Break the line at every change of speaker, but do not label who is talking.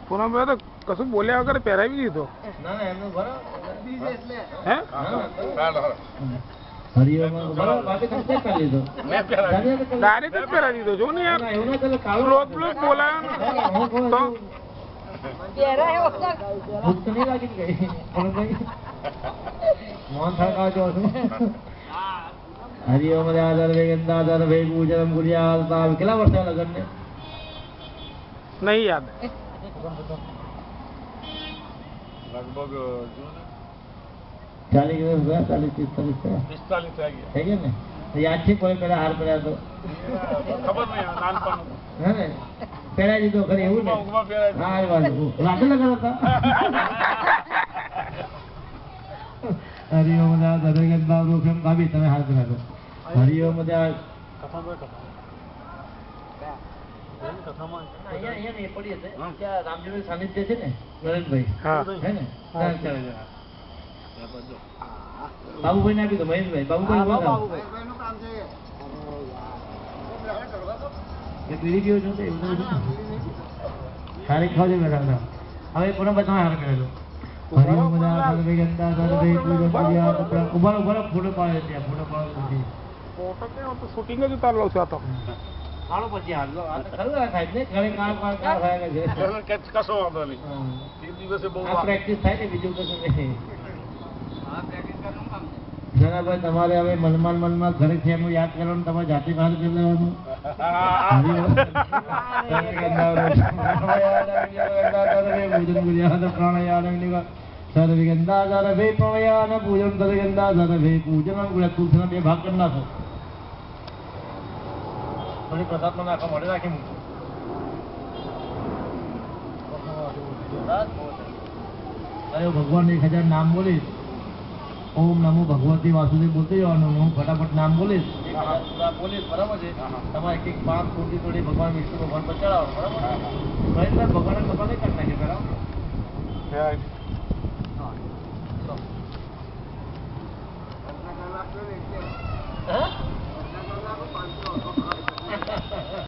પૂનમભાઈ તો કશું બોલ્યા વગર પહેરાવી દીધો. હે ડાયરેક્ટ જ પહેરાવી દીધો. જો ને યાર ક્લોઝ બોલાયો તો
હરિઓમ દાદર ભાઈ પૂજનમ ગુડિયા કેટલા વર્ષ લગ્ન ને
નહીં યાદ.
લગભગ
40 વર્ષ 40 45 થઈ ગયા ને. યાદ છે કોઈ પેલા હાર કર્યા તો
ખબર નહીં નાનપણ
હે ને પહેરાવી દીધો ખરી એવું ને. હા એ વાત રાતે લગન હતા. હરિઓમ દાદર ભાઈ ભાભી તમે હાર કર્યા તો હરિઓમ રામજી સાનિધ્ય છે ને નરેનભાઈ હે ને બાબુભાઈ ને આપી દો મહેશભાઈ. બાબુભાઈ પીડી ગયો છો સારી ખાવજો બેઠા. હવે પૂનમ તમે હાર કરેલો ઉભા ફોટો પાડે ત્યાં ફોટો પાડે
શૂટિંગ જ ઉતાર લઉં છું. આ તો
હાલો પછી હાલો થાય ને ઘરે કામ થાય છે.
કશો વાંધો નહીં. 3 દિવસે બહુ
પ્રેક્ટિસ થાય ને બીજું કશું નહીં. જનાભાઈ તમારે હવે મનમાં ઘરે છે એમ યાદ કરવાનું તમારે જાતે બહાર કરી લેવાનું. બે ભાગ કરી નાખો. થોડી પ્રસાદમાં નાખો મળે રાખી મૂકો. અરે ભગવાન 1000 નામ બોલીશ. ઓમ નમો ભગવતી વાસુદેવ બોલते જવાનું. હું ફટાફટ નામ બોલીશ બરાબર છે. તમારે એક પાક થોડી ભગવાન વિષ્ણુ ભગવાન પર ચડાવો બરાબર. ભગવાન કરી નાખે બરાબર.